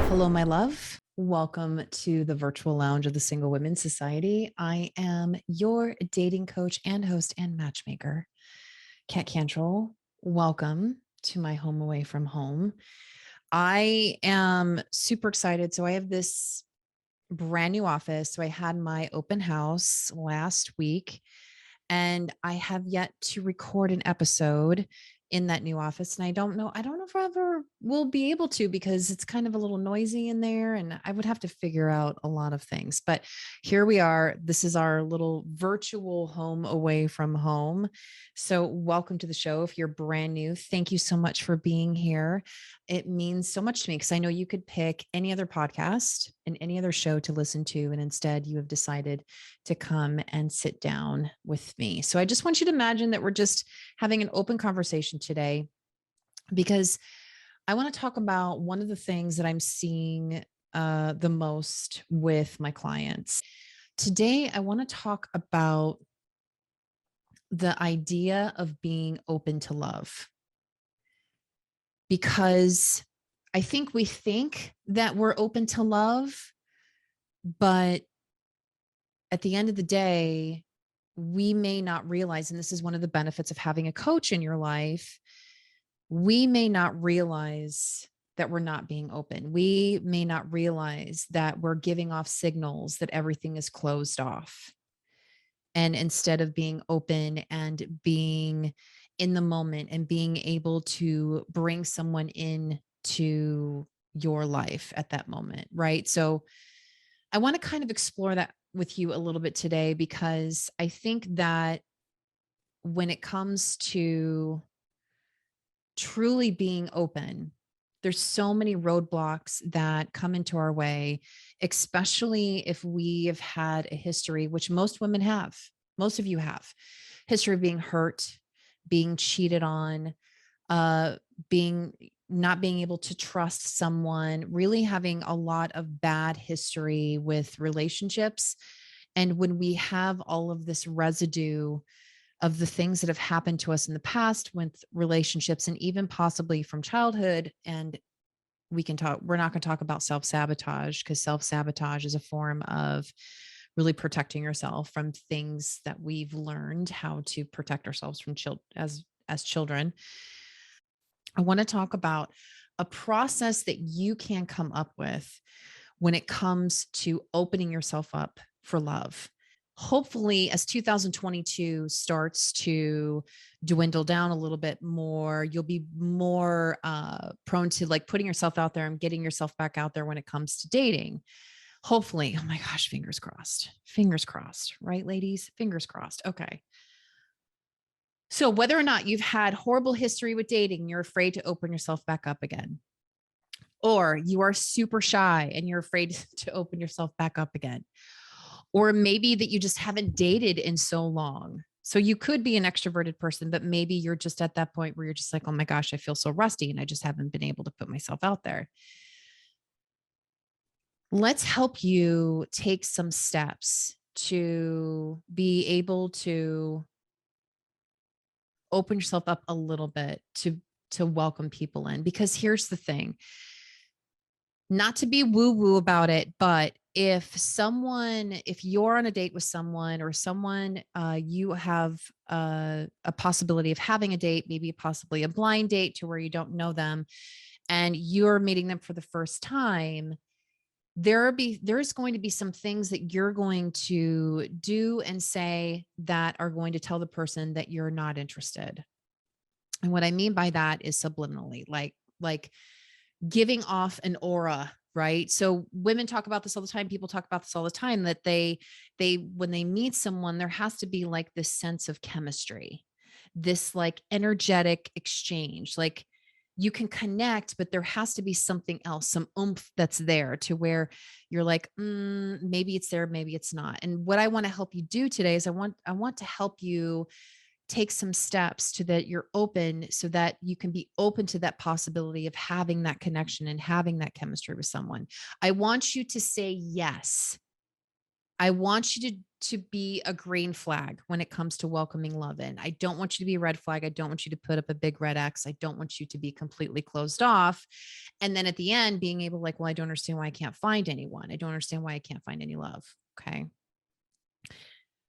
Hello, my love. Welcome to the virtual lounge of the Single Women's Society. I am your dating coach and host and matchmaker, Kat Cantrell. Welcome to my home away from home. I am super excited. So I have this brand new office. So I had my open house last week and I have yet to record an episode in that new office. And I don't know if I ever will be able to because it's kind of a little noisy in there and I would have to figure out a lot of things. But here we are. This is our little virtual home away from home. So welcome to the show. If you're brand new, thank you so much for being here. It means so much to me because I know you could pick any other podcast and any other show to listen to. And instead you have decided to come and sit down with me. So I just want you to imagine that we're just having an open conversation today because I want to talk about one of the things that I'm seeing the most with my clients. Today, I want to talk about the idea of being open to love because I think we think that we're open to love, but at the end of the day, we may not realize, and this is one of the benefits of having a coach in your life, we may not realize that we're not being open. We may not realize that we're giving off signals that everything is closed off. And instead of being open and being in the moment and being able to bring someone in to your life at that moment, right? So I want to kind of explore that with you a little bit today because I think that when it comes to truly being open, there's so many roadblocks that come into our way, especially if we have had a history, which most women have, most of you have, history of being hurt, being cheated on, uh, being not being able to trust someone, really having a lot of bad history with relationships. And when we have all of this residue of the things that have happened to us in the past with relationships and even possibly from childhood, and we're not going to talk about self-sabotage because self-sabotage is a form of really protecting yourself from things that we've learned how to protect ourselves from as children. I want to talk about a process that you can come up with when it comes to opening yourself up for love. Hopefully, as 2022 starts to dwindle down a little bit more, you'll be more prone to like putting yourself out there and getting yourself back out there when it comes to dating. Hopefully, oh my gosh, fingers crossed, right, ladies? Fingers crossed. Okay. So, whether or not you've had horrible history with dating, you're afraid to open yourself back up again, or you are super shy and you're afraid to open yourself back up again, or maybe that you just haven't dated in so long. So, you could be an extroverted person, but maybe you're just at that point where you're just like, oh my gosh, I feel so rusty and I just haven't been able to put myself out there. Let's help you take some steps to be able to open yourself up a little bit to welcome people in, because here's the thing, not to be woo woo about it, but if you're on a date with someone or someone you have a possibility of having a date, maybe possibly a blind date to where you don't know them and you're meeting them for the first time, there's going to be some things that you're going to do and say that are going to tell the person that you're not interested. And what I mean by that is subliminally, like giving off an aura, right? So women talk about this all the time. People talk about this all the time, that they when they meet someone, there has to be like this sense of chemistry, this like energetic exchange. Like you can connect, but there has to be something else, some oomph that's there to where you're like, maybe it's there, maybe it's not. And what I want to help you do today is I want to help you take some steps to that you're open so that you can be open to that possibility of having that connection and having that chemistry with someone. I want you to say yes. I want you to be a green flag when it comes to welcoming love in. I don't want you to be a red flag. I don't want you to put up a big red X. I don't want you to be completely closed off. And then at the end, being able, like, well, I don't understand why I can't find anyone. I don't understand why I can't find any love. Okay.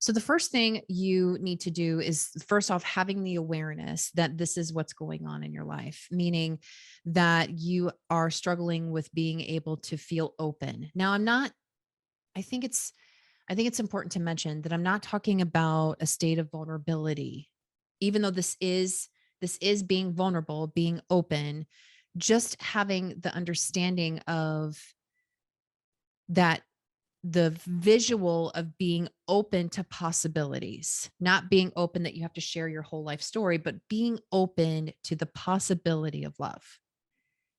So the first thing you need to do is, first off, having the awareness that this is what's going on in your life, meaning that you are struggling with being able to feel open. Now, I think it's I think it's important to mention that I'm not talking about a state of vulnerability. Even though this is being vulnerable, being open, just having the understanding of that, the visual of being open to possibilities, not being open that you have to share your whole life story, but being open to the possibility of love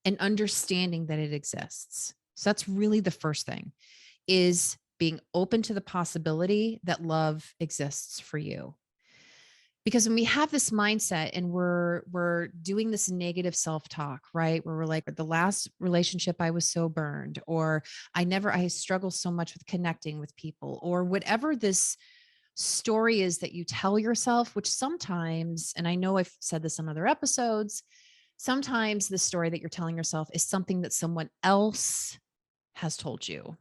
and understanding that it exists. So that's really the first thing, is being open to the possibility that love exists for you. Because when we have this mindset and we're doing this negative self-talk, right? Where we're like, the last relationship I was so burned, or I struggle so much with connecting with people, or whatever this story is that you tell yourself, which sometimes, and I know I've said this on other episodes, sometimes the story that you're telling yourself is something that someone else has told you,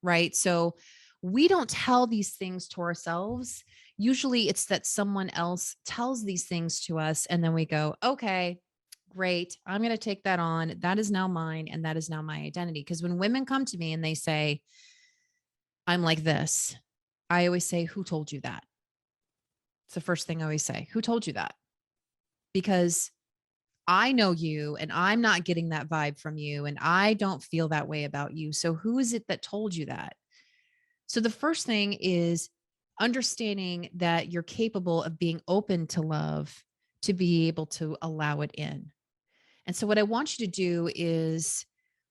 right? So we don't tell these things to ourselves. Usually it's that someone else tells these things to us. And then we go, okay, great. I'm going to take that on. That is now mine. And that is now my identity. Because when women come to me and they say, I'm like this, I always say, who told you that? It's the first thing I always say. Who told you that? Because I know you and I'm not getting that vibe from you. And I don't feel that way about you. So who is it that told you that? So the first thing is understanding that you're capable of being open to love to be able to allow it in. And so what I want you to do is,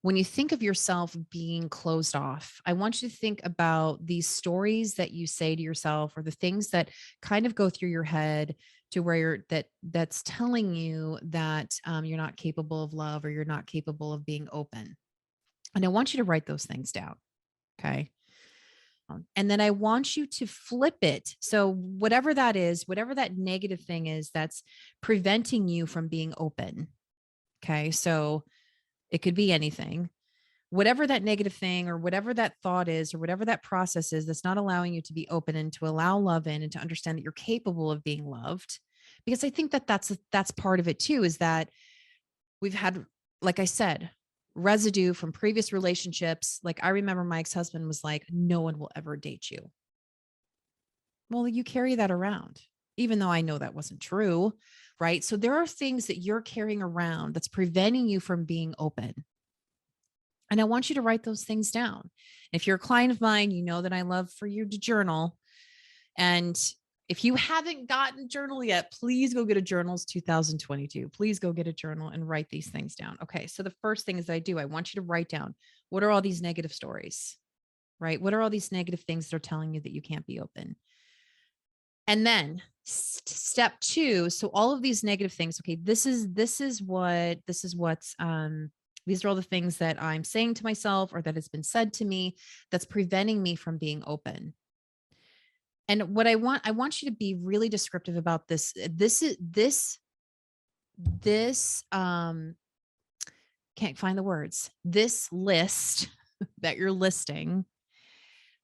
when you think of yourself being closed off, I want you to think about these stories that you say to yourself, or the things that kind of go through your head to where that's telling you that you're not capable of love, or you're not capable of being open. And I want you to write those things down. Okay. And then I want you to flip it. So, whatever that is, whatever that negative thing is that's preventing you from being open. Okay. So, it could be anything. Whatever that negative thing, or whatever that thought is, or whatever that process is that's not allowing you to be open and to allow love in, and to understand that you're capable of being loved. Because I think that that's part of it too, is that we've had, like I said, residue from previous relationships. Like, I remember my ex-husband was like, no one will ever date you. Well, you carry that around, even though I know that wasn't true, right? So there are things that you're carrying around that's preventing you from being open. And I want you to write those things down. If you're a client of mine, you know that I love for you to journal. And if you haven't gotten a journal yet, please go get a journals 2022. Please go get a journal and write these things down. Okay. So the first thing is I want you to write down, what are all these negative stories, right? What are all these negative things that are telling you that you can't be open? And then step two. So all of these negative things. Okay. These are all the things that I'm saying to myself, or that has been said to me, that's preventing me from being open. And what I want you to be really descriptive about this. This can't find the words. This list that you're listing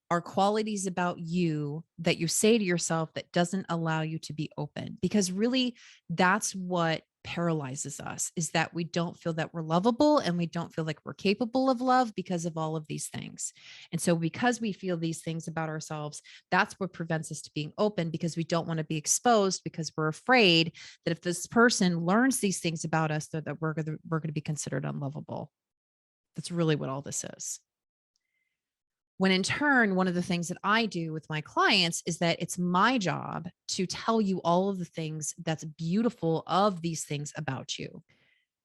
are qualities about you that you say to yourself that doesn't allow you to be open. Because really, that's what paralyzes us, is that we don't feel that we're lovable, and we don't feel like we're capable of love because of all of these things. And so because we feel these things about ourselves, that's what prevents us to being open, because we don't want to be exposed, because we're afraid that if this person learns these things about us, that we're going to be considered unlovable. That's really what all this is. When in turn, one of the things that I do with my clients is that it's my job to tell you all of the things that's beautiful of these things about you.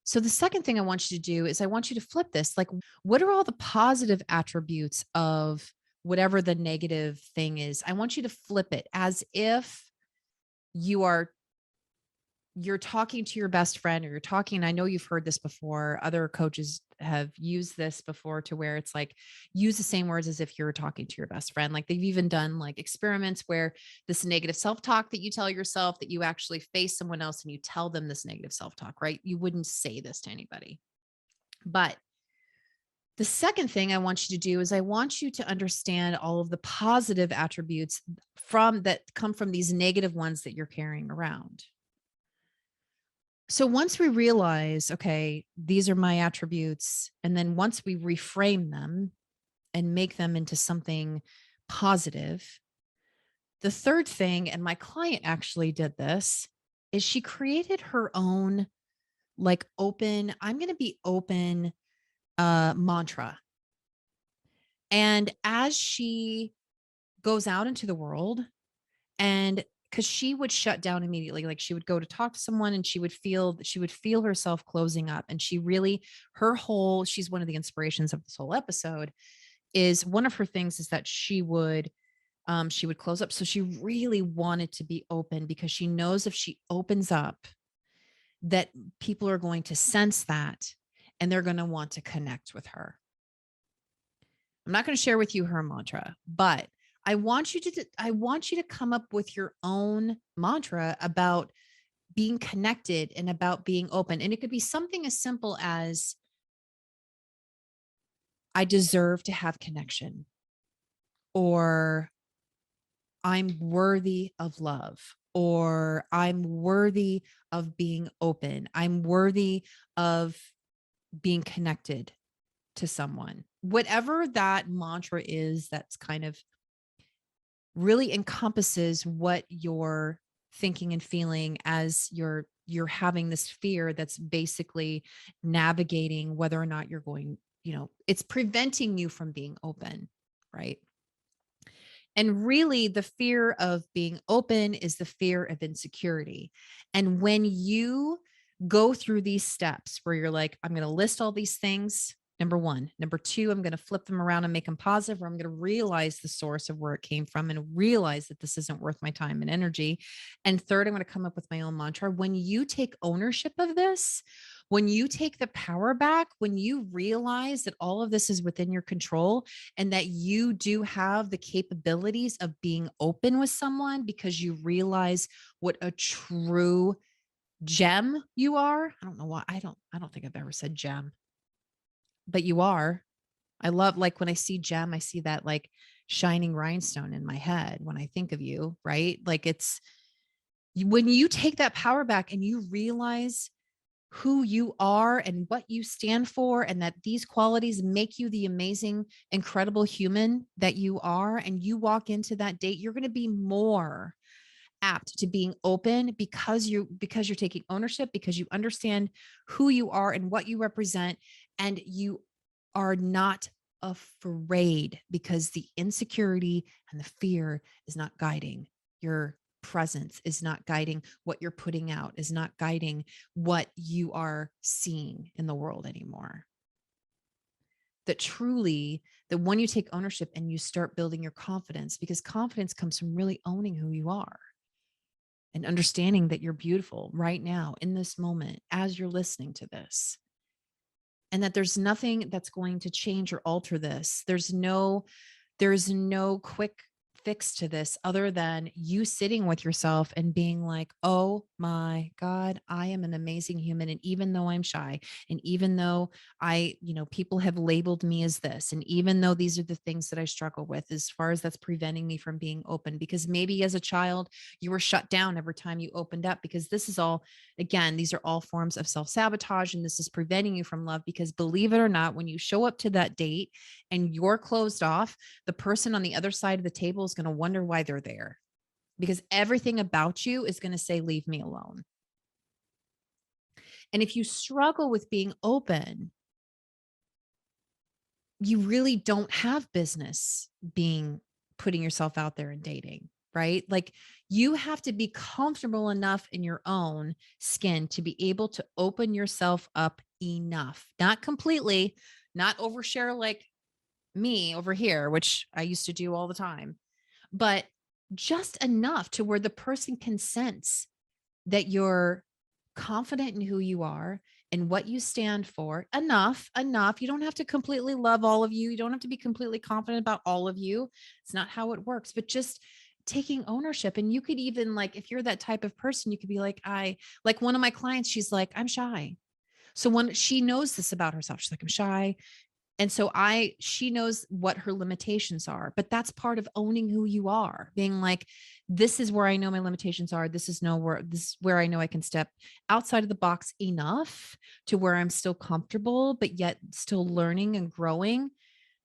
So the second thing I want you to do is I want you to flip this. Like, what are all the positive attributes of whatever the negative thing is? I want you to flip it as if you are you're talking to your best friend, or you're talking, I know you've heard this before. Other coaches have used this before, to where it's like, use the same words as if you're talking to your best friend. Like, they've even done like experiments where this negative self-talk that you tell yourself, that you actually face someone else and you tell them this negative self-talk, right? You wouldn't say this to anybody. But the second thing I want you to do is, I want you to understand all of the positive attributes from that come from these negative ones that you're carrying around. So once we realize, okay, these are my attributes, and then once we reframe them and make them into something positive, the third thing, and my client actually did this, is she created her own, like, open, I'm going to be open mantra. And as she goes out into the world, and because she would shut down immediately, like, she would go to talk to someone and she would feel herself closing up. And she really, her whole, she's one of the inspirations of this whole episode, is one of her things is that she would close up. So she really wanted to be open, because she knows if she opens up, that people are going to sense that, and they're going to want to connect with her. I'm not going to share with you her mantra, but I want you to come up with your own mantra about being connected and about being open. And it could be something as simple as, I deserve to have connection, or I'm worthy of love, or I'm worthy of being open. I'm worthy of being connected to someone. Whatever that mantra is, that's kind of really encompasses what you're thinking and feeling as you're having this fear that's basically navigating whether or not you're going, it's preventing you from being open, right? And really, the fear of being open is the fear of insecurity. And when you go through these steps where you're like, I'm going to list all these things, number one. Number two, I'm going to flip them around and make them positive, or I'm going to realize the source of where it came from and realize that this isn't worth my time and energy. And third, I'm going to come up with my own mantra. When you take ownership of this, when you take the power back, when you realize that all of this is within your control, and that you do have the capabilities of being open with someone, because you realize what a true gem you are. I don't know why. I don't think I've ever said gem, but you are. I love, like, when I see gem, I see that like shining rhinestone in my head when I think of you, right? Like, it's when you take that power back and you realize who you are and what you stand for, and that these qualities make you the amazing, incredible human that you are, and you walk into that date, you're going to be more apt to being open, because you're taking ownership, because you understand who you are and what you represent, and you are not afraid, because the insecurity and the fear is not guiding your presence, is not guiding what you're putting out, is not guiding what you are seeing in the world anymore. That truly, that when you take ownership and you start building your confidence, because confidence comes from really owning who you are and understanding that you're beautiful right now in this moment as you're listening to this, and that there's nothing that's going to change or alter this. There's no quick fix to this, other than you sitting with yourself and being like, oh my God, I am an amazing human. And even though I'm shy, and even though people have labeled me as this, and even though these are the things that I struggle with, as far as that's preventing me from being open, because maybe as a child, you were shut down every time you opened up, because this is all, again, these are all forms of self sabotage. And this is preventing you from love, because believe it or not, when you show up to that date and you're closed off, the person on the other side of the table is going to wonder why they're there, because everything about you is going to say, leave me alone. And if you struggle with being open, you really don't have business putting yourself out there and dating, right? Like, you have to be comfortable enough in your own skin to be able to open yourself up enough, not completely, not overshare like me over here, which I used to do all the time, but just enough to where the person can sense that you're confident in who you are and what you stand for. Enough. You don't have to completely love all of you. You don't have to be completely confident about all of you. It's not how it works, but just taking ownership. And you could even, like, if you're that type of person, you could be like, like one of my clients, she's like, I'm shy. So when she knows this about herself, she's like, I'm shy. And so she knows what her limitations are, but that's part of owning who you are, being like, this is where I know my limitations are. This is where I know I can step outside of the box enough to where I'm still comfortable, but yet still learning and growing,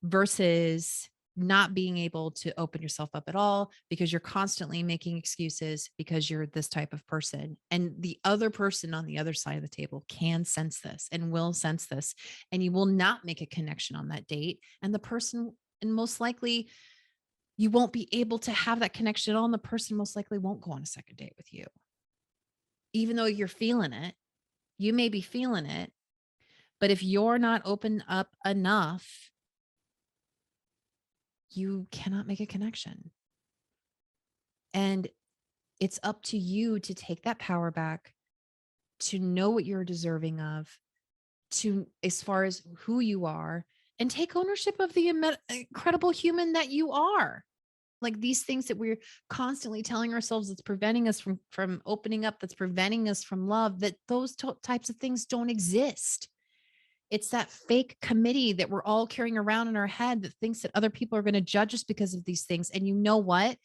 versus not being able to open yourself up at all because you're constantly making excuses because you're this type of person. And the other person on the other side of the table can sense this and will sense this, and you will not make a connection on that date. And the person, and most likely, you won't be able to have that connection at all. And the person most likely won't go on a second date with you. Even though you're feeling it, you may be feeling it, but if you're not open up enough, you cannot make a connection. And it's up to you to take that power back, to know what you're deserving of, to, as far as who you are, and take ownership of the incredible human that you are. Like these things that we're constantly telling ourselves that's preventing us from opening up, that's preventing us from love, that those types of things don't exist. It's that fake committee that we're all carrying around in our head that thinks that other people are going to judge us because of these things. And you know what?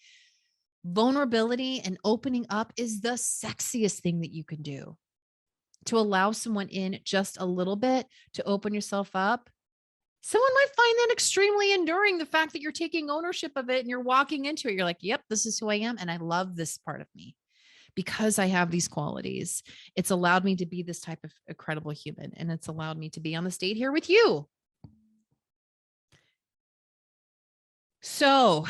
Vulnerability and opening up is the sexiest thing that you can do. To allow someone in just a little bit, to open yourself up. Someone might find that extremely enduring, the fact that you're taking ownership of it and you're walking into it. You're like, yep, this is who I am. And I love this part of me because I have these qualities. It's allowed me to be this type of incredible human. And it's allowed me to be on the stage here with you. So,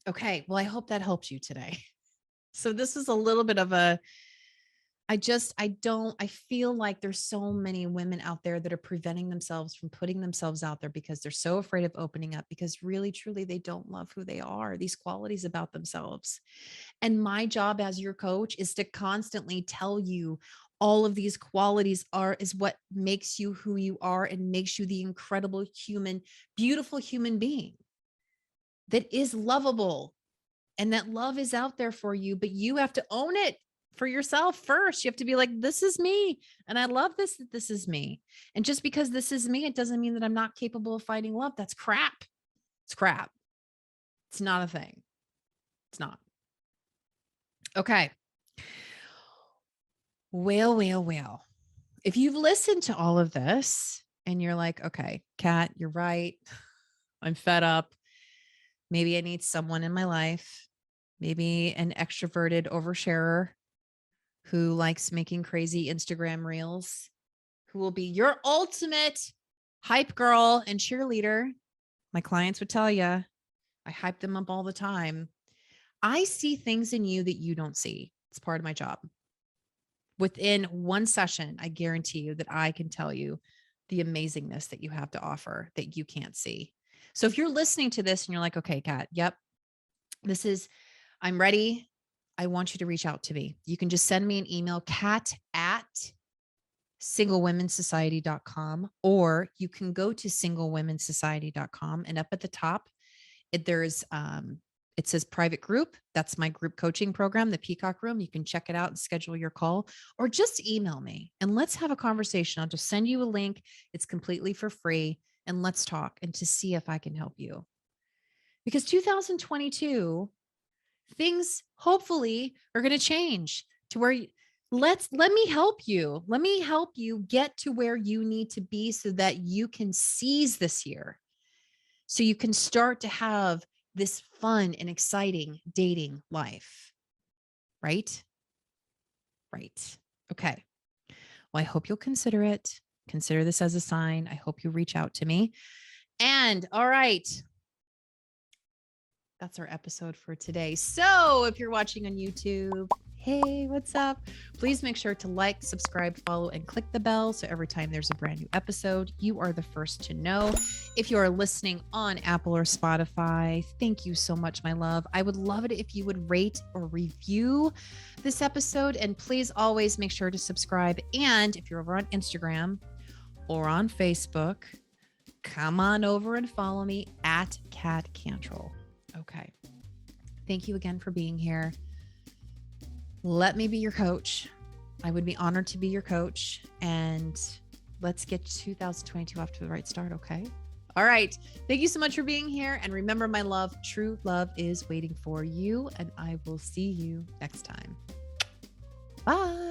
okay. Well, I hope that helps you today. So this is a little bit of I feel like there's so many women out there that are preventing themselves from putting themselves out there because they're so afraid of opening up, because really, truly, they don't love who they are, these qualities about themselves. And my job as your coach is to constantly tell you all of these qualities is what makes you who you are and makes you the incredible human, beautiful human being that is lovable, and that love is out there for you, but you have to own it for yourself first. You have to be like, this is me. And I love this, that this is me. And just because this is me, it doesn't mean that I'm not capable of finding love. That's crap. It's crap. It's not a thing. It's not. Okay. Well. If you've listened to all of this and you're like, okay, Kat, you're right. I'm fed up. Maybe I need someone in my life, maybe an extroverted oversharer who likes making crazy Instagram reels, who will be your ultimate hype girl and cheerleader. My clients would tell you, I hype them up all the time. I see things in you that you don't see. It's part of my job. Within one session, I guarantee you that I can tell you the amazingness that you have to offer that you can't see. So if you're listening to this and you're like, okay, Kat, yep, I'm ready. I want you to reach out to me. You can just send me an email, kat@singlewomensociety.com, or you can go to singlewomensociety.com, and up at the top, it says private group. That's my group coaching program, the Peacock Room. You can check it out and schedule your call, or just email me and let's have a conversation. I'll just send you a link. It's completely for free, and let's talk and to see if I can help you. Because 2022, things hopefully are going to change to where let me help you. Let me help you get to where you need to be so that you can seize this year. So you can start to have this fun and exciting dating life. Right? Right. Okay. Well, I hope you'll consider it. Consider this as a sign. I hope you reach out to me. And all right. That's our episode for today. So if you're watching on YouTube, Hey, what's up? Please make sure to like, subscribe, follow, and click the bell so every time there's a brand new episode, you are the first to know. If you are listening on Apple or Spotify, thank you so much, my love. I would love it if you would rate or review this episode. And please always make sure to subscribe. And if you're over on Instagram or on Facebook, come on over and follow me at Kat Cantrell. Okay. Thank you again for being here. Let me be your coach. I would be honored to be your coach. And let's get 2022 off to the right start, okay? All right. Thank you so much for being here. And remember, my love, true love is waiting for you. And I will see you next time. Bye.